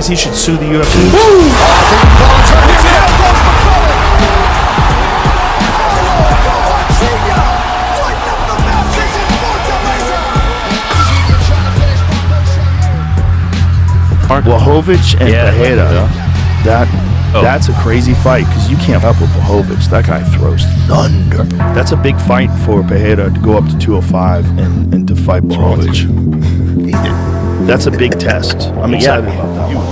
says he should sue the UFC. Błachowicz and Pereira. That's a crazy fight because you can't up with Błachowicz. That guy throws thunder. That's a big fight for Pereira to go up to 205 and to fight Błachowicz. That's a big test. I'm excited about that one.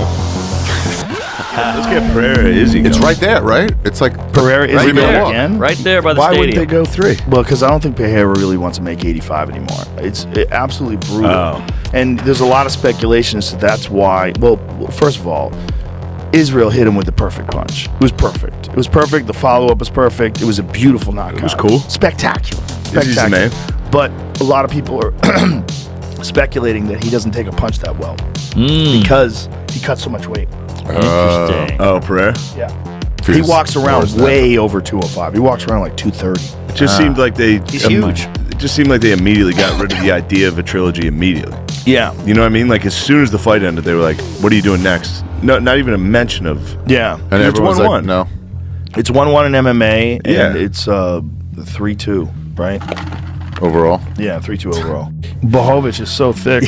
Let's get Pereira Izzy going. It's right there, right? It's like Pereira Izzy there again? Right there by the Why stadium. wouldn't they go 3? Well, because I don't think Pereira really wants to make 85 anymore. It's absolutely brutal. Oh. And there's a lot of speculation as to that's why. Well, first of all, Israel hit him with the perfect punch. It was perfect. It was perfect. The follow-up was perfect. It was a beautiful knockout. It was cool. Spectacular. Izzy's the man. But a lot of people are speculating that he doesn't take a punch that well because he cuts so much weight. Interesting. Pereira? Yeah. He walks around way over 205. He walks around like 230. It just seemed like they... He's huge. It just seemed like they immediately got rid of the idea of a trilogy immediately. Yeah. You know what I mean? Like, as soon as the fight ended, they were like, what are you doing next? No, not even a mention of... Yeah. And it's everyone's 1-1. like, no. It's 1-1 in MMA, and Yeah. it's 3-2, right? Overall. Yeah, 3-2 overall. Błachowicz is so thick,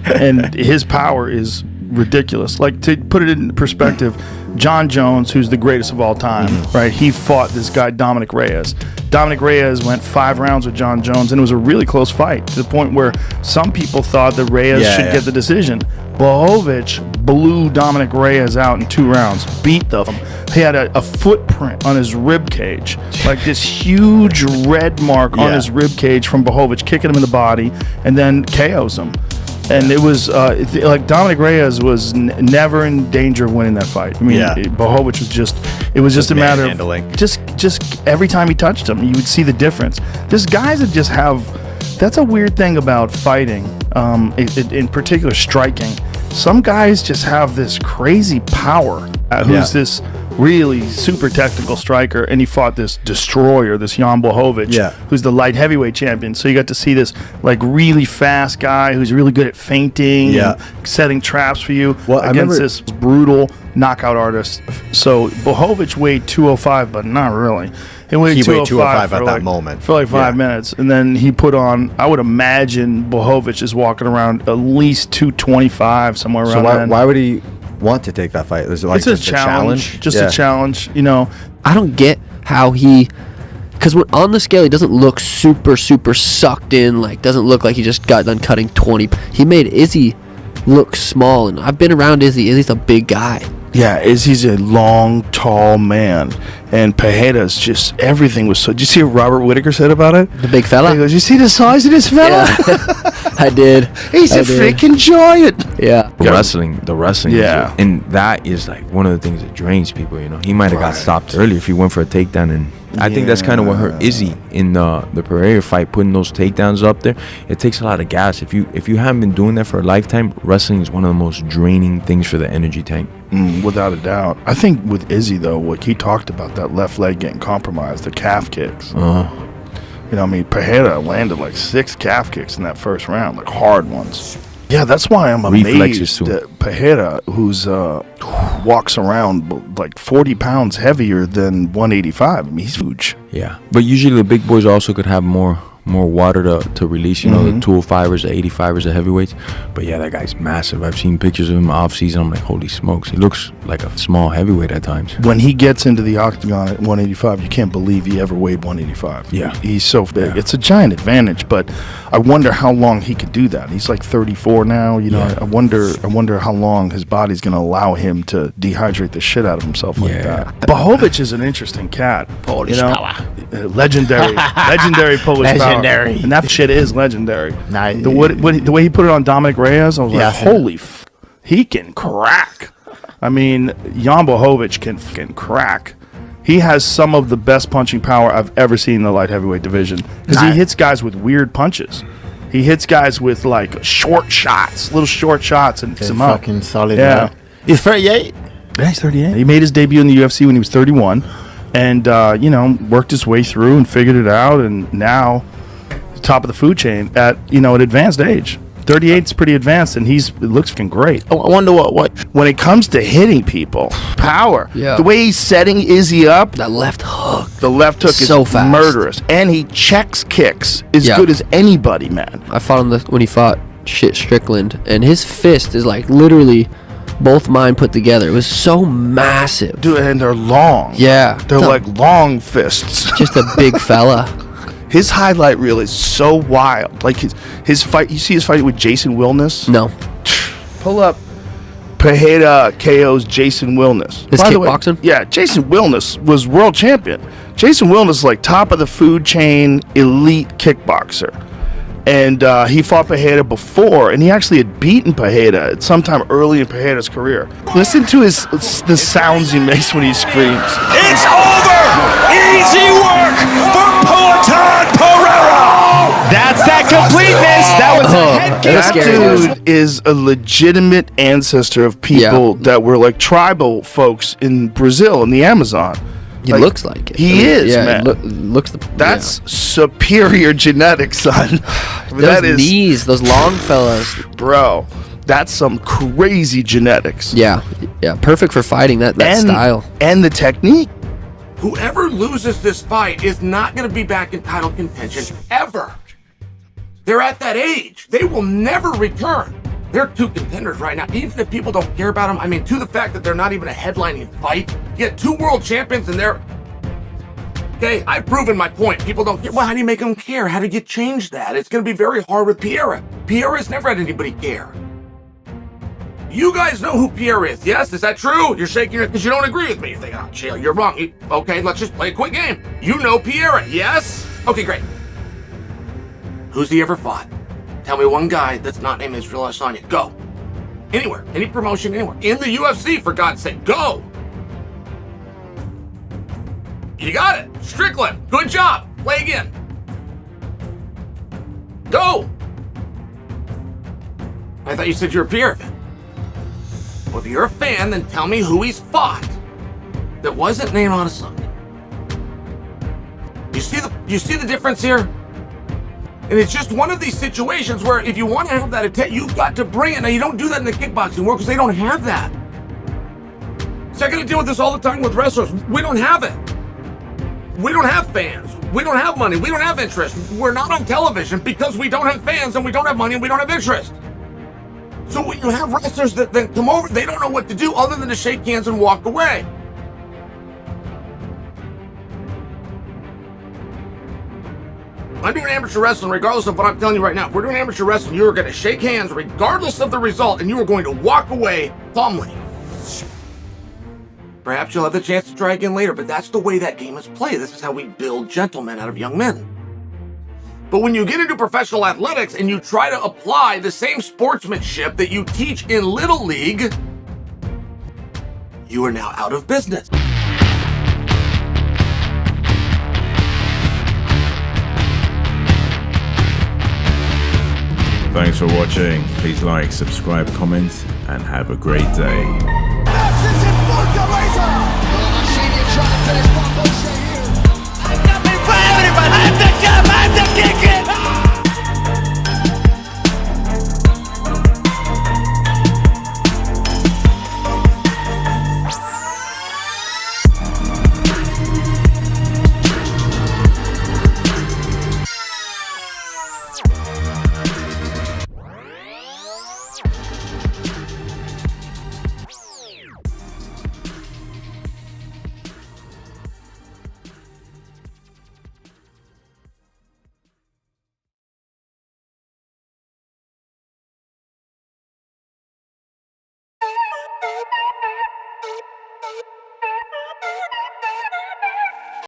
and his power is ridiculous. Like, to put it in perspective, John Jones, who's the greatest of all time, right? He fought this guy, Dominic Reyes. Dominic Reyes went 5 rounds with John Jones, and it was a really close fight to the point where some people thought that Reyes should get the decision. Błachowicz blew Dominic Reyes out in 2 rounds, beat them. He had a footprint on his rib cage, like this huge red mark on his rib cage from Błachowicz, kicking him in the body, and then KOs him. And it was like Dominic Reyes was never in danger of winning that fight. I mean, Błachowicz was just a matter of just every time he touched him, you would see the difference. There's guys that just have. That's a weird thing about fighting, in particular striking. Some guys just have this crazy power. Who's this really super technical striker, and he fought this destroyer, this Jan Blachowicz, who's the light heavyweight champion. So you got to see this like really fast guy who's really good at feinting, and setting traps for you against this brutal knockout artist. So Blachowicz weighed 205, but not really. He weighed 205 at that moment for like 5 minutes, and then he put on. I would imagine Błachowicz is walking around at least 225 somewhere around. So why would he want to take that fight? Is it like it's a challenge. Just a challenge, you know. I don't get how he, because when on the scale he doesn't look super sucked in. Like doesn't look like he just got done cutting 20. He made Izzy look small, and I've been around Izzy. Izzy's a big guy. Yeah, Izzy's a long, tall man, and Pereira's just everything was so. Did you see what Robert Whittaker said about it? The big fella. He goes, "You see the size of this fella? Yeah. I did. He's a freaking giant." Yeah. The wrestling. Yeah. And that is like one of the things that drains people, you know. He might have got stopped earlier if he went for a takedown, and I think that's kind of what hurt Izzy in the Pereira fight, putting those takedowns up there. It takes a lot of gas. If you haven't been doing that for a lifetime, wrestling is one of the most draining things for the energy tank. Without a doubt. I think with Izzy, though, what he talked about, that left leg getting compromised, the calf kicks. You know, I mean, Pereira landed like 6 calf kicks in that first round, like hard ones. Yeah, that's why I'm amazed that Pereira, who's walks around like 40 pounds heavier than 185. I mean, he's huge. Yeah, but usually the big boys also could have more water to release, you know, the 205ers, the 85ers, the heavyweights. But yeah, that guy's massive. I've seen pictures of him off season. I'm like, holy smokes, he looks like a small heavyweight at times. When he gets into the octagon at 185, you can't believe he ever weighed 185. Yeah, he's so big. It's a giant advantage, but I wonder how long he could do that. He's like 34 now. You know, I wonder how long his body's going to allow him to dehydrate the shit out of himself like that. Błachowicz is an interesting cat. Polish power. Legendary Polish power. Legendary. And that shit is legendary. Nah, The way he put it on Dominic Reyes, I was like, holy he can crack. I mean, Jan Blachowicz can crack. He has some of the best punching power I've ever seen in the light heavyweight division. Because he hits guys with weird punches. He hits guys with like little short shots, and hits them up. Fucking solid. Yeah. Man. He's 38. Yeah, he's 38. He made his debut in the UFC when he was 31. And, you know, worked his way through and figured it out. And now, top of the food chain at, you know, an advanced age. 38's pretty advanced, and it looks fucking great. I wonder what When it comes to hitting people, power. Yeah. The way he's setting Izzy up, That left hook. the left hook is So fast. murderous, and he checks kicks as Yeah. good as anybody, man. I fought him when he fought Strickland, and his fist is like literally both mine put together. It was so massive. Dude, and they're long. Yeah. They're It's a- like long fists. just a big fella. His highlight reel is so wild. Like his fight, you see his fight with Jason Wilness? No. Pull up Pereira KO's Jason Wilness. His By the way, kickboxing? yeah, Jason Wilness was world champion. Jason Wilness is like top of the food chain, elite kickboxer. And he fought Pereira before, and he actually had beaten Pereira at some time early in Pereira's career. Listen to the sounds he makes when he screams. It's over! Easy work for Poatan Pereira! That's that completeness! That was a head kick. That's scary. That dude is a legitimate ancestor of people that were like tribal folks in Brazil in the Amazon. He looks like it. He is, yeah, man. Looks the. That's superior genetics, son. Those That is, knees, those long fellas. bro. That's some crazy genetics. Yeah, yeah, perfect for fighting that style. And the technique. Whoever loses this fight is not going to be back in title contention ever. They're at that age. They will never return. They're two contenders right now. Even if people don't care about them, I mean, to the fact that they're not even a headlining fight. You get two world champions and they're... Okay, I've proven my point. People don't care. Well, how do you make them care? How do you change that? It's going to be very hard with Pereira. Pereira's never had anybody care. You guys know who Pierre is, yes? Is that true? You're shaking your head because you don't agree with me. You think, oh, chill, you're wrong. Okay, let's just play a quick game. You know Pierre, yes? Okay, great. Who's he ever fought? Tell me one guy that's not named Israel Adesanya. Go. Anywhere. Any promotion, anywhere. In the UFC, for God's sake. Go. You got it. Strickland. Good job. Play again. Go. I thought you said you're a Pierre fan. Well, if you're a fan, then tell me who he's fought that wasn't named Adesanya. You see the difference here? And it's just one of these situations where if you want to have that attack, you've got to bring it. Now, you don't do that in the kickboxing world because they don't have that. So I got to deal with this all the time with wrestlers. We don't have it. We don't have fans. We don't have money. We don't have interest. We're not on television because we don't have fans and we don't have money and we don't have interest. So when you have wrestlers that then come over, they don't know what to do other than to shake hands and walk away. I'm doing amateur wrestling regardless of what I'm telling you right now. If we're doing amateur wrestling, you are going to shake hands regardless of the result, and you are going to walk away calmly. Perhaps you'll have the chance to try again later, but that's the way that game is played. This is how we build gentlemen out of young men. But when you get into professional athletics and you try to apply the same sportsmanship that you teach in Little League, you are now out of business. Thanks for watching. Please like, subscribe, comment, and have a great day.